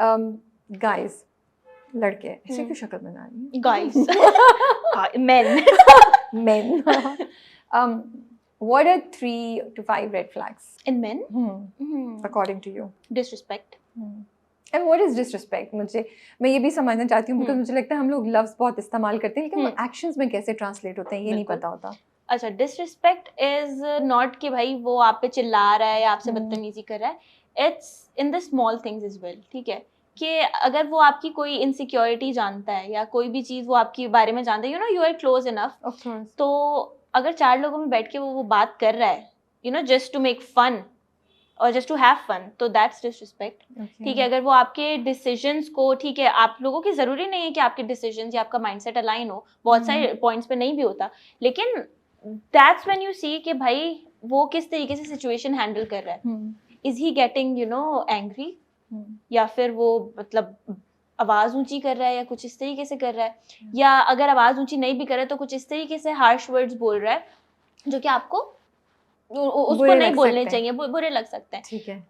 Guys, लड़के ऐसे क्यों शक्ल बना रही हैं? Guys main Men. What are 3 to 5 red flags in main according to you? Disrespect And what is disrespect? मैं ये भी समझना चाहती हूँ, because मुझे लगता है हम लोग लफ्ज बहुत इस्तेमाल करते हैं, लेकिन वो एक्शंस में कैसे ट्रांसलेट होते हैं ये नहीं पता होता. अच्छा, डिसरिस्पेक्ट इज नॉट कि भाई वो आप पे चिल्ला रहा है या आपसे बदतमीजी कर रहा है. It's in the small things is well. ठीक है, कि अगर वो आपकी कोई इनसिक्योरिटी जानता है या कोई भी चीज वो आपके बारे में जानता है, you know you are close enough, तो अगर 4 लोगों में बैठ के वो बात कर रहा है, you know just to make fun और जस्ट टू हैव फन, तो दैट्स डिसरिस्पेक्ट. ठीक है, अगर वो आपके डिसीजंस को, ठीक है, आप लोगों की जरूरी नहीं है कि आपके डिसीजंस या आपका माइंडसेट अलाइन हो, बहुत सारे पॉइंट्स पे नहीं भी होता, लेकिन दैट्स व्हेन यू सी कि भाई वो किस तरीके से सिचुएशन हैंडल कर रहा है. Is he getting you know angry, या फिर वो मतलब आवाज ऊंची कर रहा है या कुछ इस तरीके से कर रहा है, या अगर आवाज ऊंची नहीं भी कर रहा है तो कुछ इस तरीके से हार्श वर्ड्स बोल रहा है जो कि आपको उसको नहीं बोलने चाहिए, बुरे लग सकते हैं. ठीक है,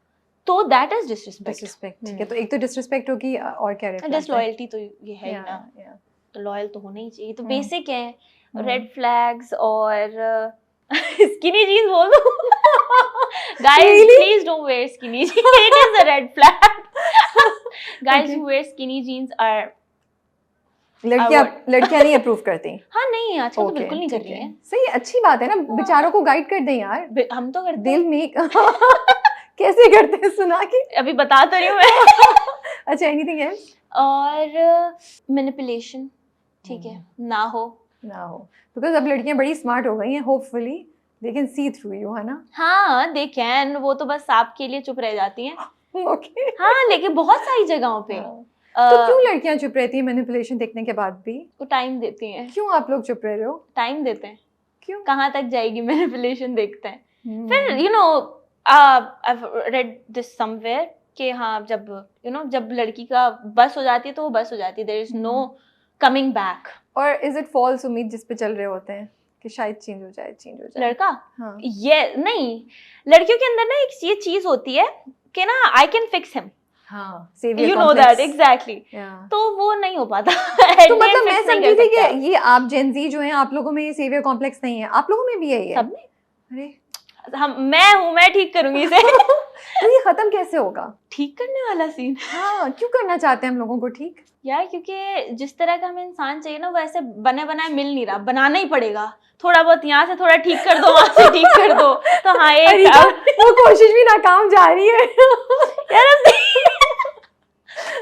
तो दैट इज डिसरिस्पेक्ट. ठीक है, तो एक तो डिसरिस्पेक्ट होगी, और क्या रहता है? डिसलॉयल्टी तो ये है ही ना, तो लॉयल तो होना ही चाहिए, तो बेसिक है. रेड फ्लैग्स और स्किनी जीन्स बोल दो. Guys, please don't wear skinny jeans. It is a red flag. Guys who wear skinny jeans are लड़कियां नहीं अप्रूव करती. हाँ नहीं, आजकल तो बिल्कुल नहीं कर रही हैं. सही, अच्छी बात है ना, बेचारों को गाइड कर दें यार. हम तो करते दिल में कैसे करते हैं, सुना के अभी बता तो रही हूँ मैं. अच्छा, एनीथिंग एल्स? और मैनिपुलेशन, ठीक है, ना हो, बिकॉज अब लड़कियां बड़ी स्मार्ट हो गई हैं, hopefully they can see through you, है ना? हाँ दे कैन, वो तो बस आपके लिए चुप रह जाती हैं. ओके. हाँ, लेकिन बहुत सारी जगहों पे तो क्यों लड़कियां चुप रहती हैं मैनिपुलेशन देखने के बाद भी? वो टाइम देती हैं. क्यों आप लोग चुप रह रहे हो? टाइम देते हैं. क्यों? कहाँ तक जाएगी मैनिपुलेशन देखते हैं. फिर you know I have read this somewhere कि हाँ, जब यू नो जब लड़की का बस हो जाती है तो वो बस हो जाती है, there is no coming back. और इज इट फॉल्स उम्मीद जिस पे चल रहे होते हैं कि शायद चेंज हो जाए लड़का? हाँ. ये नहीं, लड़कियों के अंदर ना एक ये चीज होती है कि ना आई कैन फिक्स हिम. हाँ, you know that exactly. तो वो नहीं हो पाता. तो मतलब मैं समझी थी कि ये आप जेन ज़ी जो हैं, आप लोगों में ये सेवियर कॉम्प्लेक्स नहीं है, आप लोगों में भी है ये? सब में. अरे मैं ठीक करूंगी इसे. तो ये खत्म कैसे होगा? ठीक करने वाला सीन. हाँ, क्यों करना चाहते हैं हम लोगों को ठीक? यार क्योंकि जिस तरह का हमें इंसान चाहिए ना, वो ऐसे बने बनाए मिल नहीं रहा, बनाना ही पड़ेगा. थोड़ा बहुत यहाँ से थोड़ा ठीक कर दो, वहाँ से ठीक कर दो, तो हाँ एक वो कोशिश भी नाकाम जा रही है यार.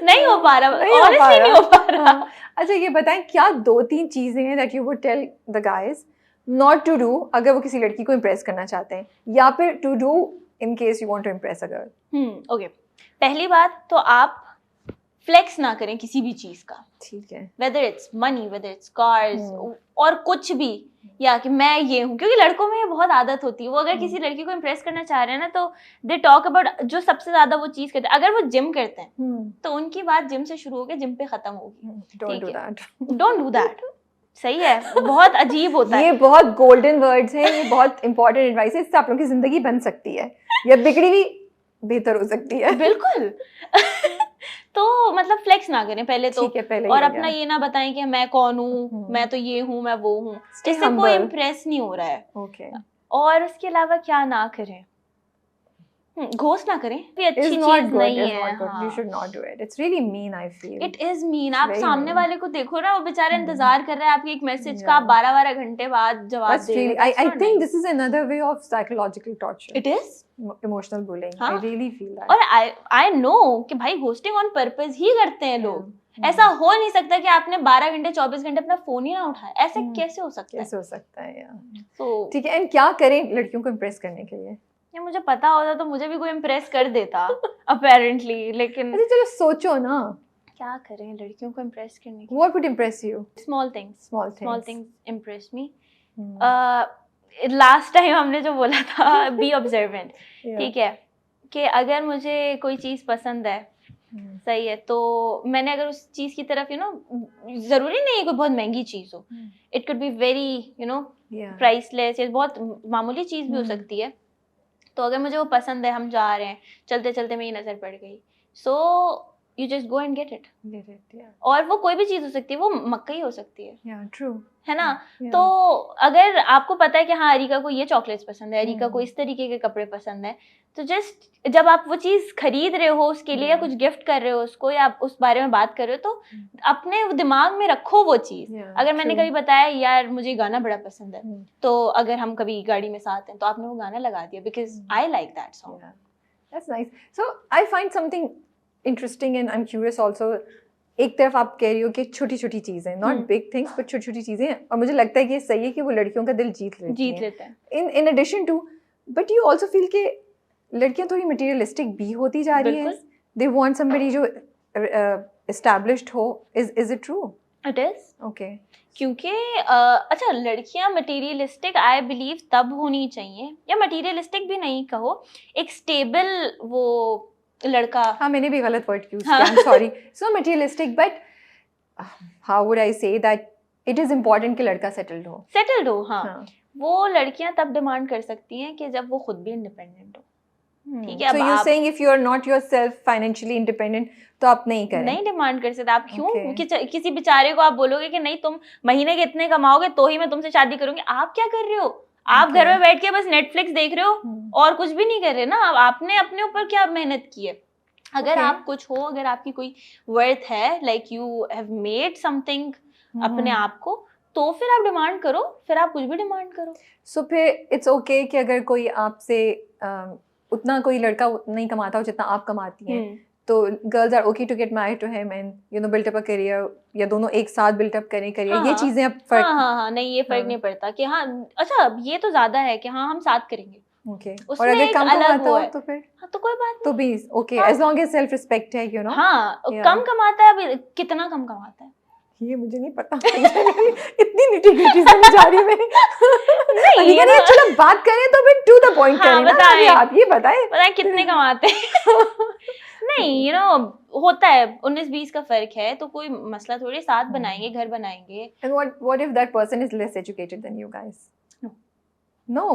नहीं हो पा रहा, ऑनेस्टली नहीं हो पा रहा. अच्छा, ये बताएं, क्या 2-3 चीजें हैं that you would tell the guys not to do अगर वो किसी लड़की को इम्प्रेस करना चाहते हैं, या फिर to do in case you want to impress a girl? Okay, पहली बात तो आप फ्लेक्स ना करें किसी भी चीज का. ठीक है, whether it's money, whether it's cars और कुछ भी, या कि मैं ये हूँ, क्योंकि लड़कों में ये बहुत आदत होती है. वो अगर किसी लड़की को इम्प्रेस करना चाह रहे हैं ना, तो दे टॉक अबाउट जो सबसे ज्यादा वो चीज करते हैं. अगर वो जिम करते हैं तो उनकी बात जिम से शुरू होकर जिम पे खत्म होगी. Don't do that. सही है, बहुत अजीब होता है. ये बहुत गोल्डन वर्ड्स हैं, ये बहुत इंपॉर्टेंट एडवाइस है, इससे आप लोगों की जिंदगी बन सकती है या बिगड़ी भी बेहतर हो सकती है. बिल्कुल. तो मतलब फ्लेक्स ना करें पहले तो. पहले और अपना ये ना बताएं कि मैं कौन हूँ, मैं तो ये हूँ, मैं वो हूँ. इससे कोई इम्प्रेस नहीं हो रहा है. ओके. और उसके अलावा क्या ना करें, घोस्ट ना करें, भी अच्छी चीज नहीं है. You should not do it. It's really mean, I feel. It is mean. आप सामने वाले को देखो ना, वो बेचारा इंतजार कर रहा है आपके एक मैसेज का, 12-12 घंटे बाद जवाब दे रहे हैं. I think this is another way of psychological torture. It is emotional bullying. I really feel that. और I know कि भाई घोस्टिंग ऑन पर्पस ही करते हैं लोग. ऐसा हो नहीं सकता कि आपने 12 घंटे 24 घंटे अपना फोन ही ना उठाया. ऐसे कैसे हो सकता है? कैसे हो सकता है यार. तो ठीक है, एंड क्या करें लड़कियों को इम्प्रेस करने के लिए? ये मुझे पता होता तो मुझे भी कोई इम्प्रेस कर देता अपेरेंटली, लेकिन अच्छा चलो सोचो ना, क्या करें लड़कियों को इम्प्रेस करने के लिए? What would impress you? Small things impress me. Last time हमने जो बोला था बी ऑब्जर्वेंट. ठीक है, कि अगर मुझे कोई चीज़ पसंद है, सही है, तो मैंने अगर उस चीज़ की तरफ यू नो, ज़रूरी नहीं है कोई बहुत महंगी चीज़ हो, it could be very you know priceless, या बहुत मामूली चीज़ भी हो सकती है. तो अगर मुझे वो पसंद है, हम जा रहे हैं, चलते चलते मेरी नज़र पड़ गई, सो you just go and get it. Get it, yeah. और वो कोई भी चीज हो सकती है, वो मक्कई हो सकती है, Yeah, true. है ना? Yeah. तो अगर आपको पता है कि हाँ अरिका को ये चॉकलेट्स पसंद है, अरिका को इस तरीके के कपड़े पसंद है, तो जस्ट जब आप वो चीज खरीद रहे हो उसके लिए या कुछ गिफ्ट कर रहे हो उसको, या आप उस बारे में बात कर रहे हो, तो अपने दिमाग में रखो वो चीज। अगर मैंने कभी बताया यार मुझे गाना बड़ा पसंद है, तो अगर हम कभी गाड़ी में साथ हैं तो आपने वो गाना लगा दिया because I like that song. That's nice. So I find something interesting and I'm curious also. एक तरफ आप कह रही हो कि छोटी छोटी चीजें, नॉट बिग थिंग्स बट छोटी छोटी चीजें, और मुझे लगता है कि ये सही है कि वो लड़कियों का दिल जीत लेते हैं in addition to, but you also feel कि लड़कियां थोड़ी मटेरियलिस्टिक भी होती जा रही हैं, दे वांट समबडी जो एस्टैब्लिश्ड हो, is it true? It is okay, क्योंकि अच्छा लड़कियां मटेरियलिस्टिक आई बिलीव तब होनी चाहिए, या मटेरियलिस्टिक भी नहीं कहो, एक स्टेबल वो लड़का। हाँ मैंने भी गलत वर्ड यूज किया, I am sorry. So materialistic, but how would I say that it is important कि लड़का सेटल्ड हो। हाँ। वो लड़कियां तब डिमांड कर सकती हैं कि जब वो खुद भी इंडिपेंडेंट हो। ठीक है, so you're saying if you are not yourself financially independent तो आप नहीं करें, नहीं डिमांड कर सकते आप। क्यों किसी बेचारे को आप बोलोगे कि नहीं तुम महीने के इतने कमाओगे तो ही मैं तुमसे शादी करूंगी? आप क्या कर रहे हो? आप घर में बैठ के बस नेटफ्लिक्स देख रहे हो और कुछ भी नहीं कर रहे ना। आपने अपने ऊपर क्या मेहनत की है? अगर आप कुछ हो, अगर आपकी कोई वर्थ है, like you have made something अपने आप को, तो फिर आप डिमांड करो, फिर आप कुछ भी डिमांड करो। सो फिर इट्स ओके कि अगर कोई आपसे उतना कोई लड़का नहीं कमाता हो जितना आप कमाती हैं, तो girls are okay to get married to him and you know built up a career, या दोनों एक साथ बिल्ट अप करें करियर, ये चीजें अब फर्क। हाँ नहीं ये फर्क नहीं पड़ता कि हाँ अच्छा ये तो ज्यादा है कि हाँ हम साथ करेंगे। ओके, और अगर कम कमाता हो तो फिर हाँ तो कोई बात नहीं, तो भी okay, as long as self respect है, यू नो। हाँ कम कमाता है, अभी कितना कम कमाता है ये मुझे नहीं पता। इतनी निटी-ग्रिटी से मैं जा रही मैं। नहीं ना, चलो बात करें तो फिर टू द पॉइंट करें ना, आप ये बताएं कितने कमाते हैं। नहीं यू नो होता है 19-20 का फर्क है तो कोई मसला थोड़ी, साथ बनाएंगे, घर बनाएंगे। And what if that person is less educated than you guys? No.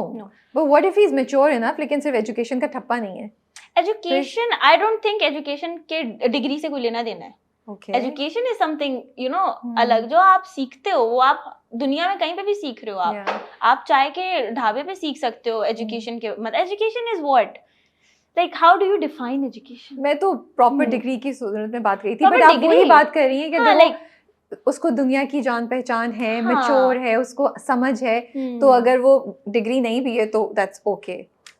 But what if he's mature enough लेकिन सिर्फ एजुकेशन का ठप्पा नहीं है? Education I don't think education के डिग्री से कोई लेना देना है। Education is something you know अलग, जो आप सीखते हो वो आप दुनिया में कहीं पे भी सीख रहे हो। आप चाय के ढाबे पे सीख सकते हो एजुकेशन के, मतलब education is what, like how do you define education? मैं तो प्रॉपर डिग्री की सूरत में बात करी थी, बट आप वही बात कर रही हैं कि अगर उसको दुनिया की जान पहचान है, मैच्योर है, उसको समझ है, तो अगर वो डिग्री नहीं भी है तो दैट्स ओके।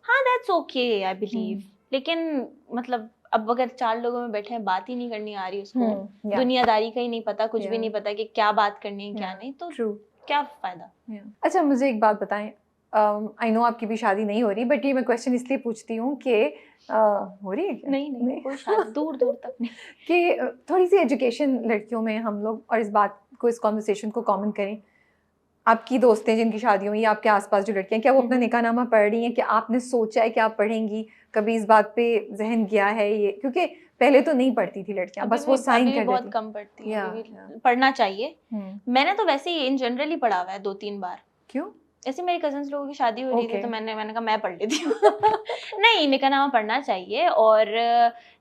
हाँ दैट्स ओके आई बिलीव, लेकिन मतलब अब अगर 4 लोगों में बैठे हैं, बात ही नहीं करनी आ रही उसको, दुनियादारी का ही नहीं पता, कुछ भी नहीं पता कि क्या बात करनी है क्या नहीं, तो क्या फायदा। अच्छा मुझे एक बात बताएं, आई नो आपकी भी शादी नहीं हो रही, बट ये मैं क्वेश्चन इसलिए पूछती हूँ कि हो रही है क्या? नहीं कोई शादी दूर तक नहीं। कि थोड़ी सी एजुकेशन लड़कियों में हम लोग, और इस बात को, इस कॉन्वर्सेशन को कॉमन करें। आपकी दोस्तें जिनकी शादी हुई, आपके आसपास जो लड़कियां, क्या वो अपना निकाहनामा पढ़ रही हैं? कि आपने सोचा है कि आप पढ़ेंगी? कभी इस बात पे जहन गया है ये? क्योंकि पहले तो नहीं पढ़ती थी लड़कियां, बस वो साइन कर देती। बहुत कम पढ़ती हैं, पढ़ना चाहिए। मैंने तो वैसे ही इन जनरल ही पढ़ा हुआ है 2-3 बार। क्यों? ऐसे मेरी कजन्स लोगों की शादी हो रही थी तो मैंने कहा मैं पढ़ लेती हूँ। नहीं, निकाहनामा पढ़ना चाहिए, और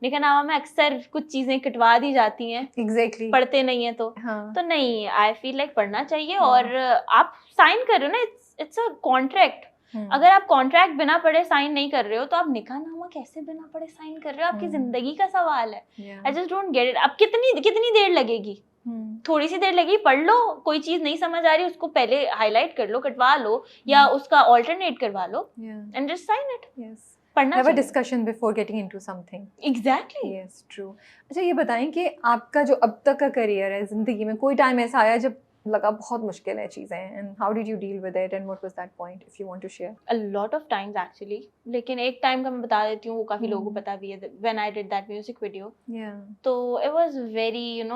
निकाहनामा में अक्सर कुछ चीजें कटवा दी जाती हैं। एग्जैक्टली। पढ़ते नहीं है तो नहीं, आई फील लाइक पढ़ना चाहिए। और आप साइन कर रहे हो ना, इट्स अ कॉन्ट्रैक्ट। अगर आप कॉन्ट्रैक्ट बिना पढ़े साइन नहीं कर रहे हो तो आप निकाहनामा कैसे बिना पढ़े साइन कर रहे हो? आपकी जिंदगी का सवाल है। I just don't get it. अब कितनी देर लगेगी? थोड़ी सी देर लगी, पढ़ लो। कोई चीज नहीं समझ आ रही उसको पहले हाईलाइट कर लो, कटवा लो, या उसका ऑल्टरनेट करवा लो एंड जस्ट साइन इट। पढ़ना चाहिए। Have a discussion before getting into something. Exactly. Yes, true. अच्छा ये बताएं कि आपका जो अब तक का करियर है, जिंदगी में कोई टाइम ऐसा आया जब लगा बहुत मुश्किल है चीजें, and how did you deal with it and what was that point, if you want to share? A lot of times actually, लेकिन एक टाइम का मैं बता देती हूँ, वो काफी लोगों को पता भी है, when I did that music video. Yeah. तो it was very, you know,